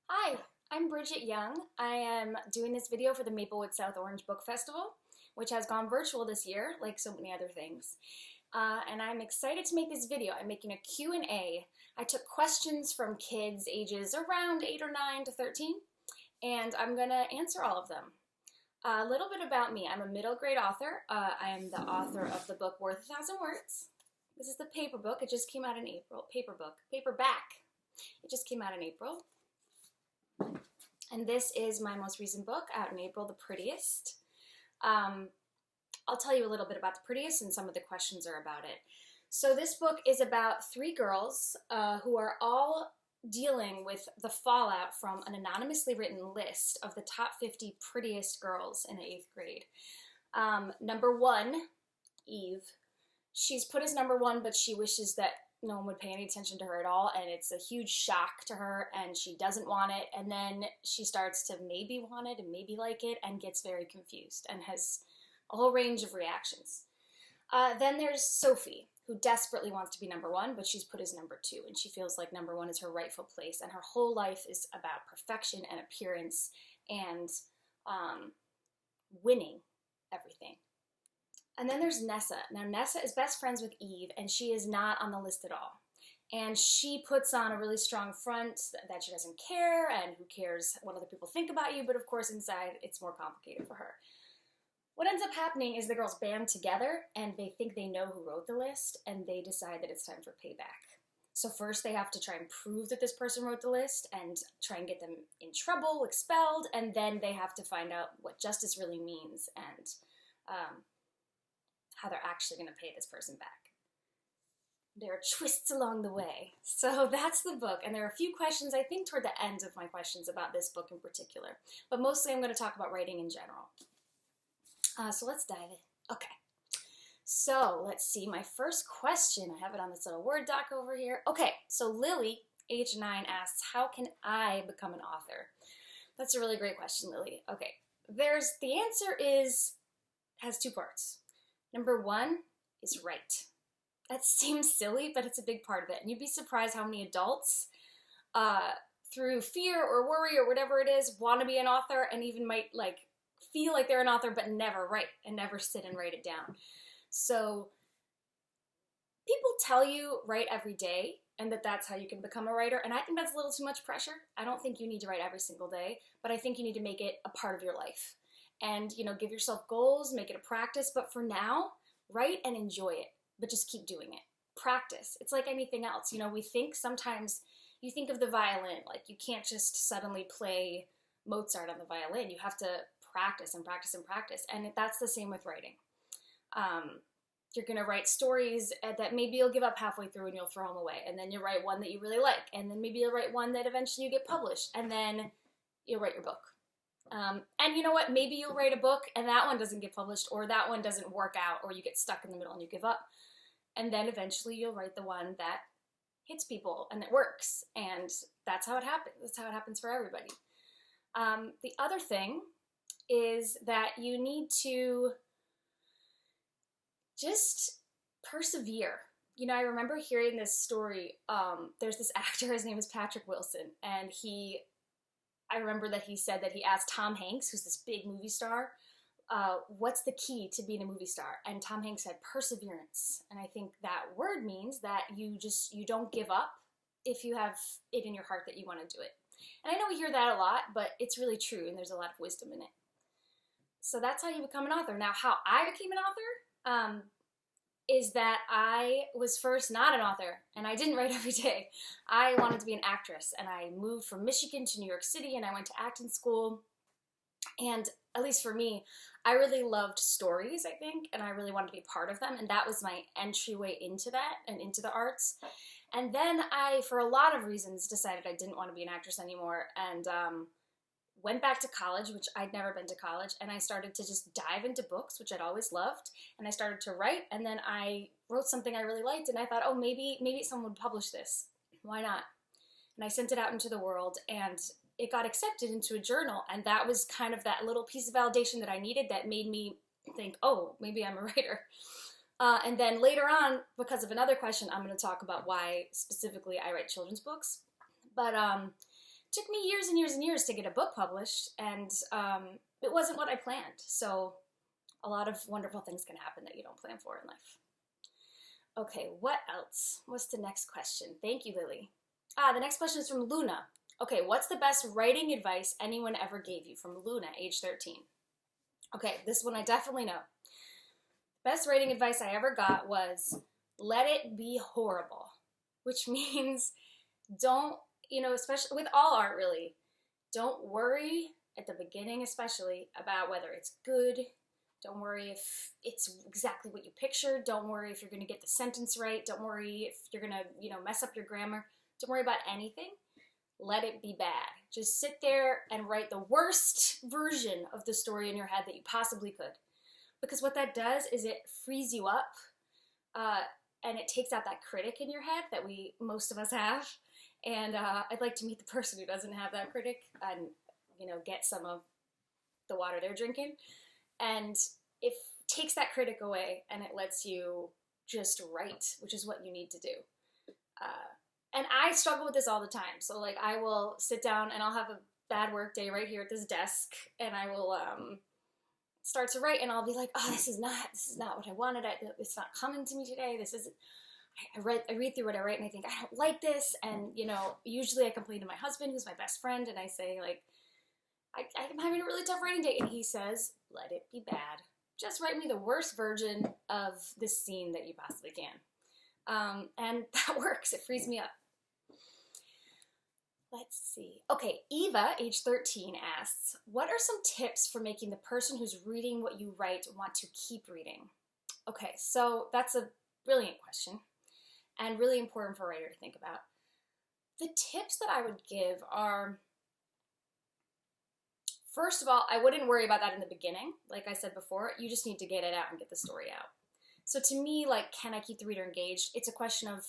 Hi, I'm Brigit Young. I am doing this video for the Maplewood South Orange Book Festival, which has gone virtual this year, like so many other things. And I'm excited to make this video. I'm making a Q&A. I took questions from kids ages around 8 or 9 to 13, and I'm going to answer all of them. A little bit about me. I'm a middle grade author. I am the author of the book Worth 1,000 Words. This is the paper book. It just came out in April. Paperback. It just came out in April. And this is my most recent book out in April, The Prettiest. I'll tell you a little bit about The Prettiest, and some of the questions are about it. So this book is about 3 girls who are all dealing with the fallout from an anonymously written list of the top 50 prettiest girls in the 8th grade. Number 1, Eve. She's put as number 1, but she wishes that no one would pay any attention to her at all, and it's a huge shock to her, and she doesn't want it, and then she starts to maybe want it and maybe like it, and gets very confused and has a whole range of reactions. Then there's Sophie, who desperately wants to be number 1, but she's put as number 2, and she feels like number 1 is her rightful place, and her whole life is about perfection and appearance and winning everything. And then there's Nessa. Now, Nessa is best friends with Eve, and she is not on the list at all. And she puts on a really strong front that she doesn't care, and who cares what other people think about you, but of course inside it's more complicated for her. What ends up happening is the girls band together, and they think they know who wrote the list, and they decide that it's time for payback. So first they have to try and prove that this person wrote the list, and try and get them in trouble, expelled, and then they have to find out what justice really means, and how they're actually going to pay this person back. There are twists along the way. So that's the book, and there are a few questions, I think, toward the end of my questions about this book in particular. But mostly I'm going to talk about writing in general. So let's dive in. Okay. So let's see. My first question, I have it on this little Word doc over here. Okay, so Lily, age 9, asks, how can I become an author? That's a really great question, Lily. Okay, the answer has 2 parts. Number 1 is write. That seems silly, but it's a big part of it. And you'd be surprised how many adults, through fear or worry or whatever it is, want to be an author and even might feel like they're an author but never write and never sit and write it down. So people tell you write every day and that's how you can become a writer. And I think that's a little too much pressure. I don't think you need to write every single day, but I think you need to make it a part of your life. And, give yourself goals, make it a practice. But for now, write and enjoy it, but just keep doing it. Practice. It's like anything else. We think sometimes, you think of the violin, like you can't just suddenly play Mozart on the violin. You have to practice and practice and practice. And that's the same with writing. You're going to write stories that maybe you'll give up halfway through and you'll throw them away. And then you'll write one that you really like. And then maybe you'll write one that eventually you get published. And then you'll write your book. And you know what, maybe you'll write a book and that one doesn't get published, or that one doesn't work out, or you get stuck in the middle and you give up. And then eventually you'll write the one that hits people and that works. And that's how it happens. That's how it happens for everybody. The other thing is that you need to just persevere. I remember hearing this story. There's this actor, his name is Patrick Wilson, and I remember that he said that he asked Tom Hanks, who's this big movie star, what's the key to being a movie star? And Tom Hanks said perseverance. And I think that word means that you don't give up if you have it in your heart that you want to do it. And I know we hear that a lot, but it's really true, and there's a lot of wisdom in it. So that's how you become an author. Now, how I became an author is that I was first not an author, and I didn't write every day. I wanted to be an actress, and I moved from Michigan to New York City, and I went to acting school. And at least for me, I really loved stories, I think, and I really wanted to be part of them, and that was my entryway into that and into the arts. And then I, for a lot of reasons, decided I didn't want to be an actress anymore, and went back to college, which I'd never been to college, and I started to just dive into books, which I'd always loved, and I started to write, and then I wrote something I really liked, and I thought, oh, maybe someone would publish this. Why not? And I sent it out into the world, and it got accepted into a journal, and that was kind of that little piece of validation that I needed that made me think, oh, maybe I'm a writer. And then later on, because of another question, I'm going to talk about why specifically I write children's books. But took me years and years and years to get a book published, and it wasn't what I planned. So a lot of wonderful things can happen that you don't plan for in life. Okay, what else? What's the next question? Thank you, Lily. The next question is from Luna. Okay, what's the best writing advice anyone ever gave you? From Luna, age 13. Okay, this one I definitely know. Best writing advice I ever got was, let it be horrible. Which means don't, especially with all art really, don't worry at the beginning especially about whether it's good. Don't worry if it's exactly what you pictured. Don't worry if you're going to get the sentence right. Don't worry if you're going to, mess up your grammar. Don't worry about anything. Let it be bad. Just sit there and write the worst version of the story in your head that you possibly could. Because what that does is it frees you up, and it takes out that critic in your head that most of us have. And I'd like to meet the person who doesn't have that critic and, get some of the water they're drinking. And it takes that critic away and it lets you just write, which is what you need to do. And I struggle with this all the time. So like I will sit down and I'll have a bad work day right here at this desk, and I will start to write, and I'll be like, oh, this is not what I wanted. It's not coming to me today. This isn't. I read through what I write and I think I don't like this, and usually I complain to my husband, who's my best friend, and I say like, I'm having a really tough writing day, and he says, let it be bad. Just write me the worst version of this scene that you possibly can. And that works. It frees me up. Let's see. Okay, Eva, age 13, asks, what are some tips for making the person who's reading what you write want to keep reading? Okay, so that's a brilliant question and really important for a writer to think about. The tips that I would give are, first of all, I wouldn't worry about that in the beginning. Like I said before, you just need to get it out and get the story out. So to me, like, can I keep the reader engaged? It's a question of,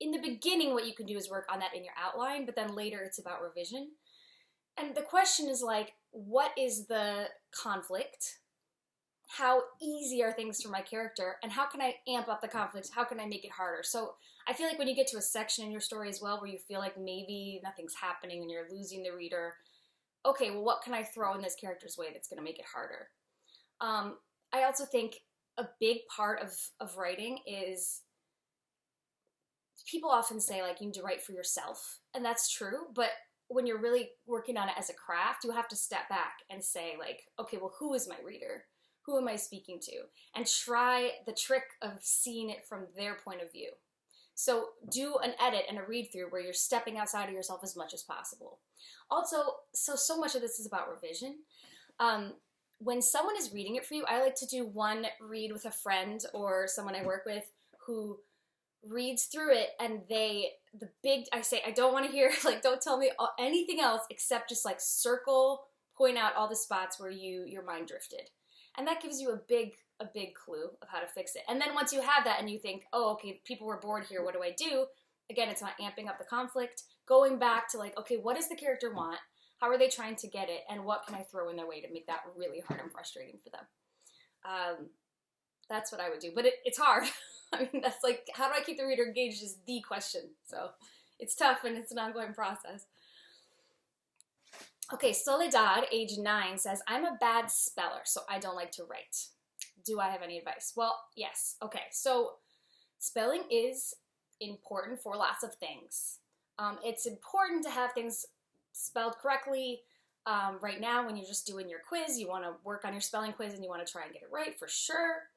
in the beginning, what you can do is work on that in your outline, but then later it's about revision. And the question is like, what is the conflict? How easy are things for my character? And how can I amp up the conflict? How can I make it harder? So I feel like when you get to a section in your story as well where you feel like maybe nothing's happening and you're losing the reader, okay, well, what can I throw in this character's way that's going to make it harder? I also think a big part of writing is, people often say like you need to write for yourself, and that's true, but when you're really working on it as a craft, you have to step back and say like, okay, well, who is my reader? Who am I speaking to? And try the trick of seeing it from their point of view. So do an edit and a read through where you're stepping outside of yourself as much as possible. Also, so much of this is about revision. When someone is reading it for you, I like to do one read with a friend or someone I work with who reads through it, and I say, I don't want to hear, like, don't tell me anything else except just like circle, point out all the spots where your mind drifted. And that gives you a big clue of how to fix it. And then once you have that and you think, oh, okay, people were bored here, what do I do? Again, it's not amping up the conflict, going back to like, okay, what does the character want? How are they trying to get it? And what can I throw in their way to make that really hard and frustrating for them? That's what I would do. But it's hard. I mean, that's like, how do I keep the reader engaged is the question. So it's tough and it's an ongoing process. Okay, Soledad, age 9, says, I'm a bad speller, so I don't like to write. Do I have any advice? Well, yes. Okay, so spelling is important for lots of things. It's important to have things spelled correctly. Right now, when you're just doing your quiz, you want to work on your spelling quiz and you want to try and get it right for sure.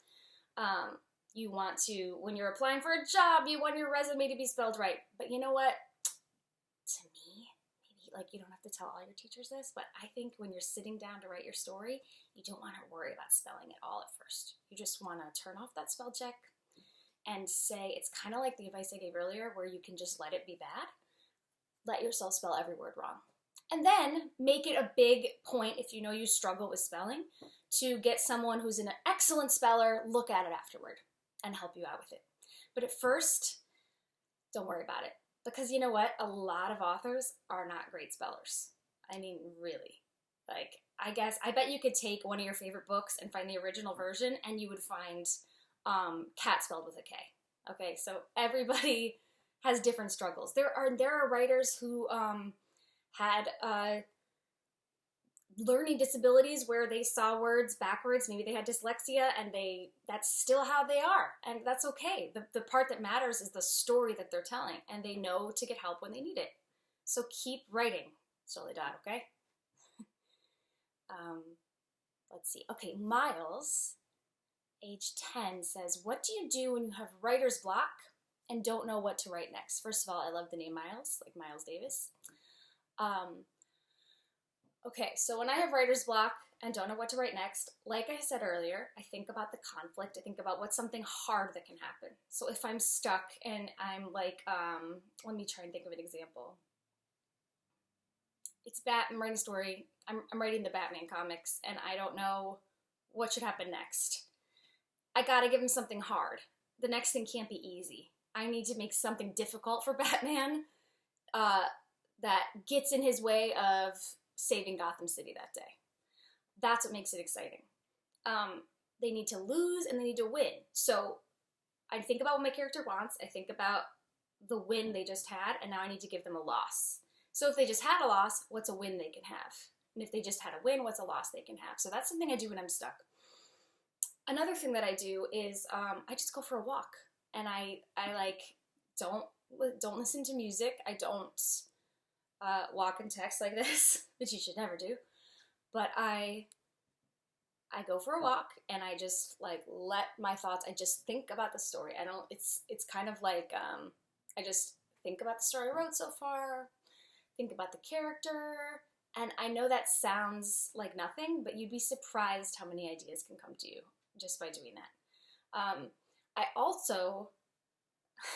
You want to, when you're applying for a job, you want your resume to be spelled right. But you know what? To me, maybe like you don't have to tell all your teachers this, but I think when you're sitting down to write your story, you don't want to worry about spelling at all at first. You just want to turn off that spell check and say, it's kind of like the advice I gave earlier where you can just let it be bad. Let yourself spell every word wrong. And then make it a big point, if you know you struggle with spelling, to get someone who's an excellent speller, look at it afterward and help you out with it. But at first, don't worry about it. Because you know what? A lot of authors are not great spellers. I mean, really. Like, I bet you could take one of your favorite books and find the original version and you would find cat spelled with a K. Okay, so everybody has different struggles. There are writers who had learning disabilities where they saw words backwards. Maybe they had dyslexia, and that's still how they are, and that's okay. The part that matters is the story that they're telling, and they know to get help when they need it. So keep writing, Soledad, okay? Let's see. Okay, Miles, age 10, says, what do you do when you have writer's block and don't know what to write next? First of all, I love the name Miles, like Miles Davis. Okay, so when I have writer's block and don't know what to write next, like I said earlier, I think about the conflict. I think about what's something hard that can happen. So if I'm stuck and I'm like, let me try and think of an example. I'm writing a story. I'm writing the Batman comics, and I don't know what should happen next. I gotta give him something hard. The next thing can't be easy. I need to make something difficult for Batman that gets in his way of saving Gotham City that day. That's what makes it exciting. They need to lose and they need to win. So I think about what my character wants. I think about the win they just had, and now I need to give them a loss. So if they just had a loss, what's a win they can have? And if they just had a win, what's a loss they can have? So that's something I do when I'm stuck. Another thing that I do is I just go for a walk, and I like don't listen to music. I don't walk and text like this, which you should never do. But I go for a walk, and I just like let my thoughts. I just think about the story. I don't. It's kind of like I just think about the story I wrote so far. Think about the character, and I know that sounds like nothing, but you'd be surprised how many ideas can come to you just by doing that. I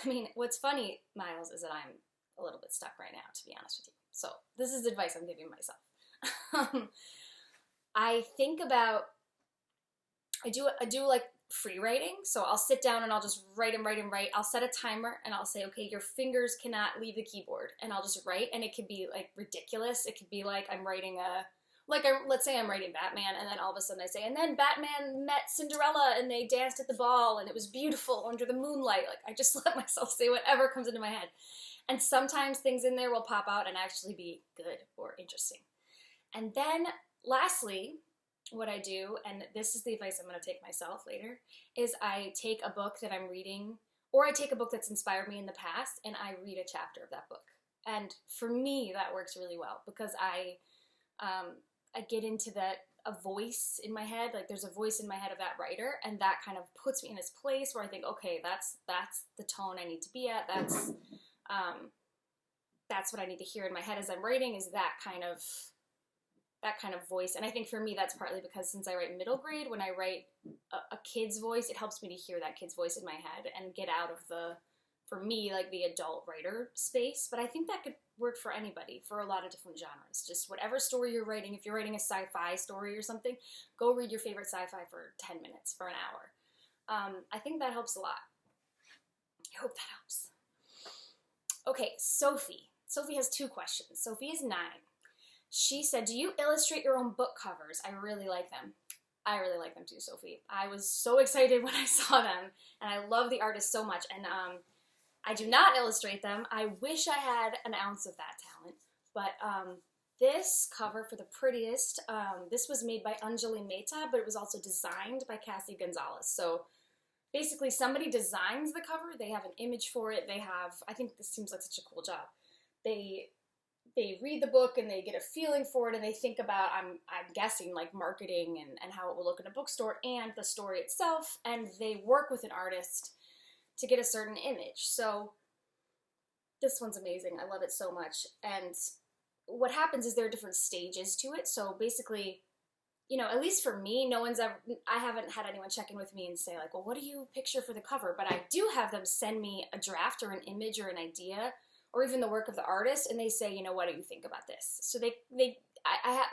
mean, what's funny, Miles, is that I'm a little bit stuck right now, to be honest with you. So this is advice I'm giving myself. I do like free writing. So I'll sit down and I'll just write and write and write. I'll set a timer and I'll say, okay, your fingers cannot leave the keyboard. And I'll just write, and it could be like ridiculous. It could be like I'm writing let's say I'm writing Batman, and then all of a sudden I say, and then Batman met Cinderella and they danced at the ball and it was beautiful under the moonlight. Like, I just let myself say whatever comes into my head. And sometimes things in there will pop out and actually be good or interesting. And then lastly, what I do, and this is the advice I'm going to take myself later, is I take a book that I'm reading, or I take a book that's inspired me in the past, and I read a chapter of that book. And for me, that works really well, because I get into a voice in my head, like there's a voice in my head of that writer, and that kind of puts me in this place where I think, okay, that's the tone I need to be at, that's what I need to hear in my head as I'm writing, is that kind of voice. And I think for me, that's partly because since I write middle grade, when I write a kid's voice, it helps me to hear that kid's voice in my head and get out of for me, like the adult writer space. But I think that could work for anybody, for a lot of different genres. Just whatever story you're writing, if you're writing a sci-fi story or something, go read your favorite sci-fi for 10 minutes, for an hour. I think that helps a lot. I hope that helps. Okay, Sophie. Sophie has 2 questions. Sophie is 9. She said, do you illustrate your own book covers? I really like them. I really like them too, Sophie. I was so excited when I saw them, and I love the artist so much. And I do not illustrate them. I wish I had an ounce of that talent. But this cover for The Prettiest, this was made by Anjali Mehta, but it was also designed by Cassie Gonzalez. So basically somebody designs the cover. They have an image for it. I think this seems like such a cool job. They read the book and they get a feeling for it, and they think about, I'm guessing, like marketing and how it will look in a bookstore and the story itself, and they work with an artist to get a certain image. So this one's amazing. I love it so much. And what happens is there are different stages to it. So basically, at least for me, I haven't had anyone check in with me and say like, well, what do you picture for the cover? But I do have them send me a draft or an image or an idea, or even the work of the artist, and they say, what do you think about this? So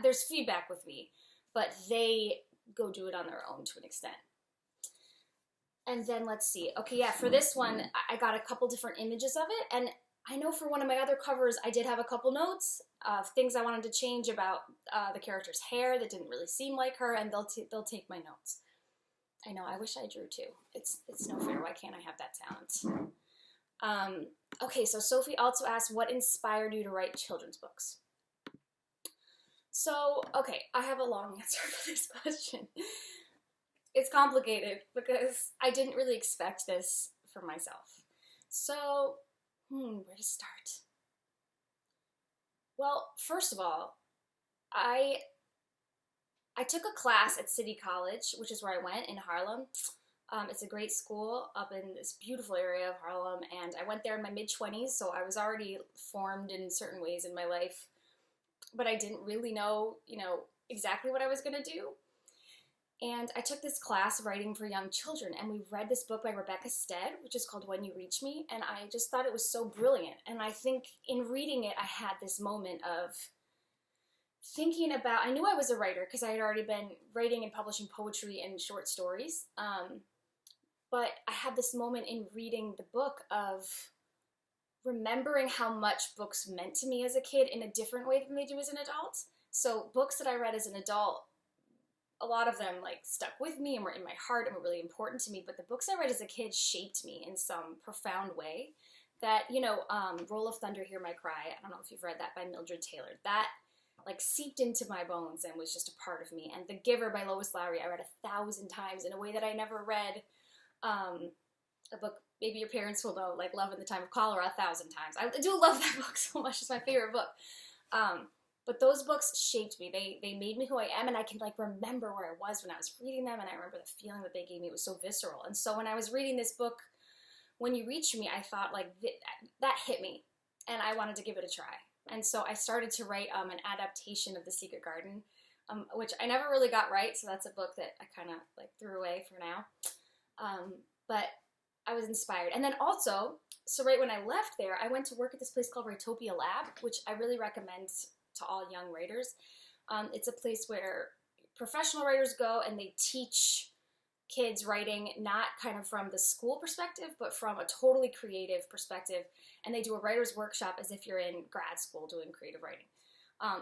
there's feedback with me, but they go do it on their own to an extent. And then let's see. Okay, yeah, for this one, I got a couple different images of it, and I know for one of my other covers, I did have a couple notes of things I wanted to change about the character's hair that didn't really seem like her, and they'll take my notes. I know, I wish I drew too. It's no fair. Why can't I have that talent? Okay, so Sophie also asked, what inspired you to write children's books? So, okay, I have a long answer for this question. It's complicated because I didn't really expect this for myself. So, where to start? Well, first of all, I I took a class at City College, which is where I went in Harlem. It's a great school up in this beautiful area of Harlem, and I went there in my mid-20s, so I was already formed in certain ways in my life, but I didn't really know, exactly what I was going to do. And I took this class, Writing for Young Children, and we read this book by Rebecca Stead, which is called When You Reach Me, and I just thought it was so brilliant. And I think in reading it, I had this moment of thinking about, I knew I was a writer because I had already been writing and publishing poetry and short stories, but I had this moment in reading the book of remembering how much books meant to me as a kid in a different way than they do as an adult. So books that I read as an adult, a lot of them like stuck with me and were in my heart and were really important to me, but the books I read as a kid shaped me in some profound way that, Roll of Thunder, Hear My Cry, I don't know if you've read that by Mildred Taylor, that like seeped into my bones and was just a part of me. And The Giver by Lois Lowry, I read 1,000 times in a way that I never read a book maybe your parents will know, like Love in the Time of Cholera 1,000 times. I do love that book so much. It's my favorite book. But those books shaped me. They made me who I am, and I can like remember where I was when I was reading them, and I remember the feeling that they gave me. It was so visceral. And so when I was reading this book, When You Reach Me, I thought like that hit me, and I wanted to give it a try. And so I started to write an adaptation of The Secret Garden, which I never really got right, so that's a book that I kind of like threw away for now. But I was inspired. And then also, so right when I left there, I went to work at this place called Writopia Lab, which I really recommend to all young writers. It's a place where professional writers go and they teach kids writing not kind of from the school perspective, but from a totally creative perspective. And they do a writer's workshop as if you're in grad school doing creative writing.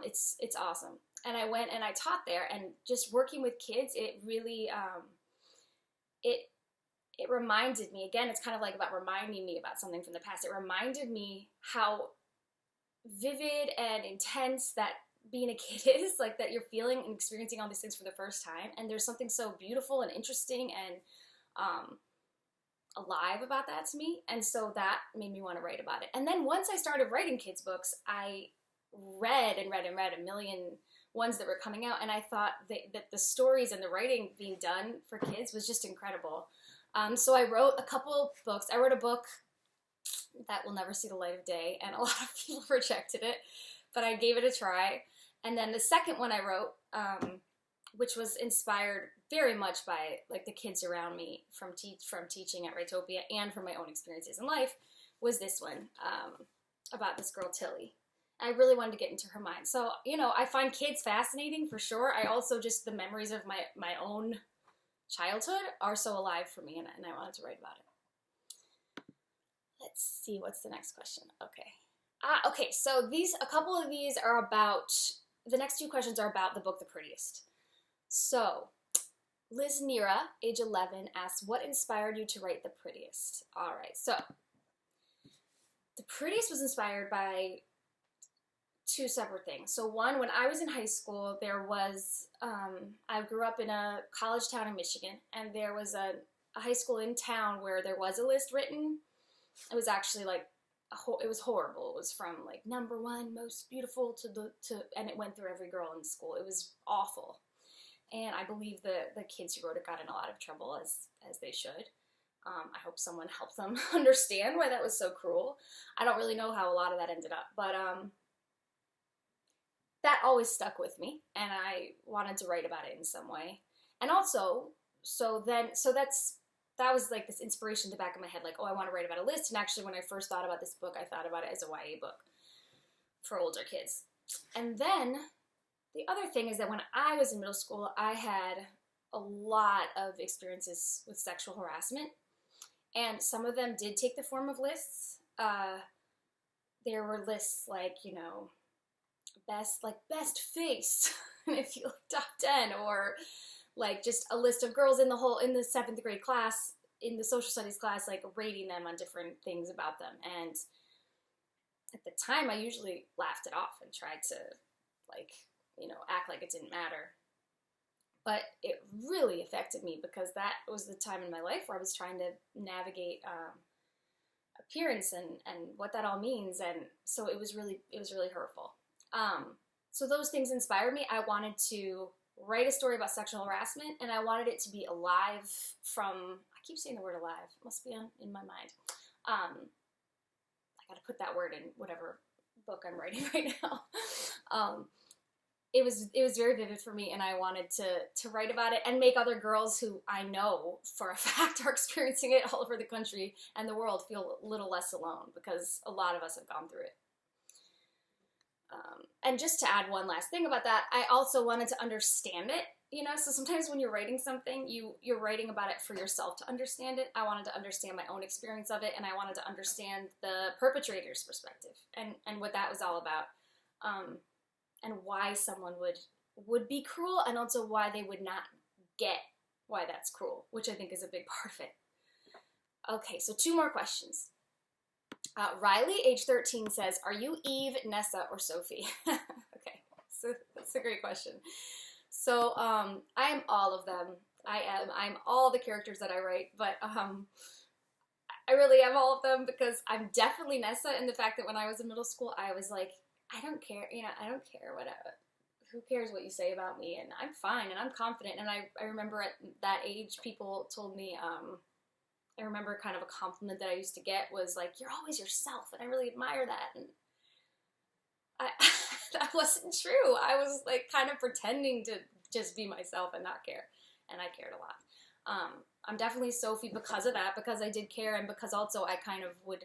It's awesome. And I went and I taught there, and just working with kids, it really, it reminded me, again, it's kind of like about reminding me about something from the past. It reminded me how vivid and intense that being a kid is, like that you're feeling and experiencing all these things for the first time. And there's something so beautiful and interesting and alive about that to me. And so that made me want to write about it. And then once I started writing kids' books, I read a million ones that were coming out. And I thought that the stories and the writing being done for kids was just incredible. So I wrote a couple books. I wrote a book that will never see the light of day, and a lot of people rejected it, but I gave it a try. And then the second one I wrote, which was inspired very much by like the kids around me from teaching at Writopia and from my own experiences in life, was this one about this girl Tilly. I really wanted to get into her mind. So, I find kids fascinating for sure. I also just, the memories of my own childhood are so alive for me, and I wanted to write about it. Let's see, what's the next question? Okay, so a couple of these are about, the next two questions are about the book The Prettiest. So, Liz Nira, age 11, asks, what inspired you to write The Prettiest? All right, so The Prettiest was inspired by two separate things. So one, when I was in high school, there was, I grew up in a college town in Michigan, and there was a high school in town where there was a list written. It was actually like, it was horrible. It was from like number 1 most beautiful and it went through every girl in the school. It was awful. And I believe the kids who wrote it got in a lot of trouble, as they should. I hope someone helped them understand why that was so cruel. I don't really know how a lot of that ended up, but that always stuck with me, and I wanted to write about it in some way. And also, that was like this inspiration in the back of my head, like, oh, I want to write about a list. And actually, when I first thought about this book, I thought about it as a YA book for older kids. And then the other thing is that when I was in middle school, I had a lot of experiences with sexual harassment, and some of them did take the form of lists. There were lists like, best face if you look top 10, or like just a list of girls in the 7th grade class, in the social studies class, like rating them on different things about them. And at the time, I usually laughed it off and tried to like act like it didn't matter. But it really affected me because that was the time in my life where I was trying to navigate appearance and what that all means, and so it was really hurtful. So those things inspired me. I wanted to write a story about sexual harassment, and I wanted it to be alive from, I keep saying the word alive, it must be in my mind. I gotta put that word in whatever book I'm writing right now. It was very vivid for me, and I wanted to write about it and make other girls who I know for a fact are experiencing it all over the country and the world feel a little less alone, because a lot of us have gone through it. And just to add one last thing about that, I also wanted to understand it, so sometimes when you're writing something, you're writing about it for yourself to understand it. I wanted to understand my own experience of it, and I wanted to understand the perpetrator's perspective and what that was all about. And why someone would be cruel, and also why they would not get why that's cruel, which I think is a big part of it. Okay, so 2 more questions. Riley, age 13, says, are you Eve, Nessa, or Sophie? Okay, so that's a great question. So I am all of them. I'm all the characters that I write, but I really am all of them, because I'm definitely Nessa in the fact that when I was in middle school, I was like, I don't care, I don't care who cares what you say about me, and I'm fine, and I'm confident. And I remember at that age, people told me, I remember kind of a compliment that I used to get was like, you're always yourself, and I really admire that. And that wasn't true. I was like kind of pretending to just be myself and not care, and I cared a lot. I'm definitely Sophie because of that, because I did care, and because also I kind of would,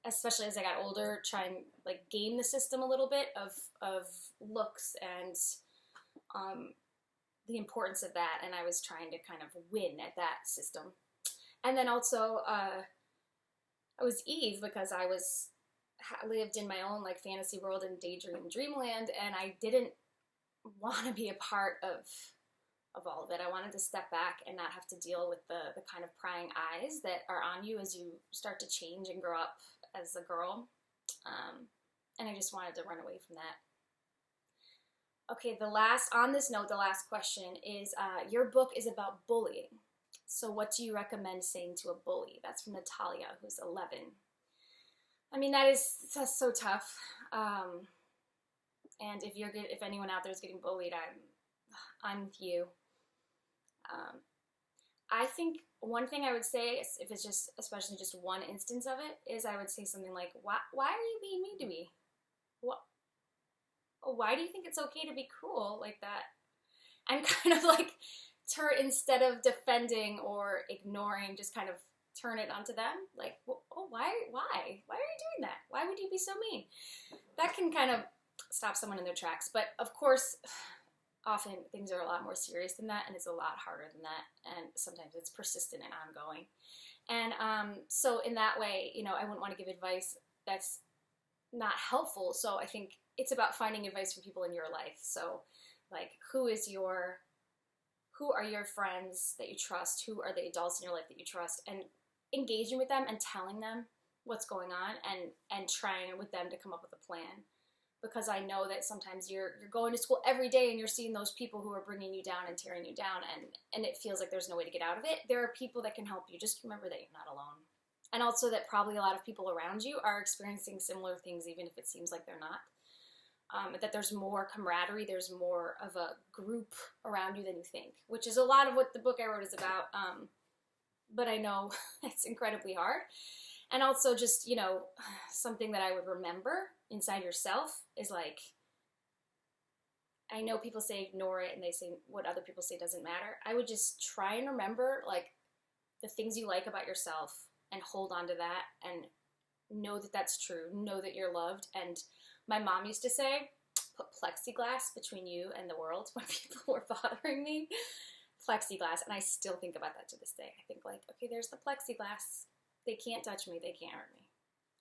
especially as I got older, try and like game the system a little bit of looks and the importance of that, and I was trying to kind of win at that system. And then also I was Eve because I lived in my own like fantasy world and daydream dreamland, and I didn't want to be a part of all of it. I wanted to step back and not have to deal with the kind of prying eyes that are on you as you start to change and grow up as a girl. And I just wanted to run away from that. Okay, on this note, the last question is, your book is about bullying. So what do you recommend saying to a bully? That's from Natalia, who's 11. I mean, that's so tough. And if anyone out there is getting bullied, I'm with you. I think one thing I would say, if it's just, especially just one instance of it, is I would say something like, why are you being mean to me? Why do you think it's okay to be cruel like that? And kind of like, instead of defending or ignoring, just kind of turn it onto them. Like, why are you doing that? Why would you be so mean? That can kind of stop someone in their tracks. But of course, often things are a lot more serious than that, and it's a lot harder than that, and sometimes it's persistent and ongoing. And so in that way, I wouldn't want to give advice that's not helpful. So I think it's about finding advice from people in your life. So like, who are your friends that you trust? Who are the adults in your life that you trust? And engaging with them and telling them what's going on, and trying with them to come up with a plan. Because I know that sometimes you're going to school every day and you're seeing those people who are bringing you down and tearing you down, and it feels like there's no way to get out of it. There are people that can help you. Just remember that you're not alone. And also that probably a lot of people around you are experiencing similar things, even if it seems like they're not. That there's more camaraderie, there's more of a group around you than you think, which is a lot of what the book I wrote is about. But I know it's incredibly hard. And also just, something that I would remember inside yourself is like, I know people say ignore it, and they say what other people say doesn't matter. I would just try and remember like the things you like about yourself and hold on to that and know that that's true. Know that you're loved. And my mom used to say, put plexiglass between you and the world when people were bothering me. Plexiglass. And I still think about that to this day. I think like, okay, there's the plexiglass. They can't touch me. They can't hurt me.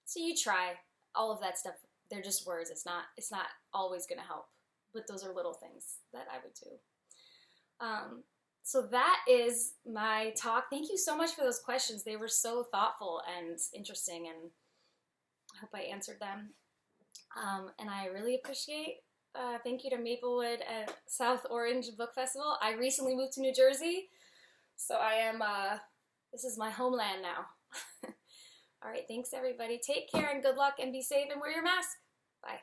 So you try all of that stuff. They're just words. It's not always going to help. But those are little things that I would do. So that is my talk. Thank you so much for those questions. They were so thoughtful and interesting, and I hope I answered them. And I really appreciate Thank you to Maplewood and South Orange Book Festival. I recently moved to New Jersey, so I am, this is my homeland now. All right, thanks everybody. Take care and good luck and be safe and wear your mask. Bye.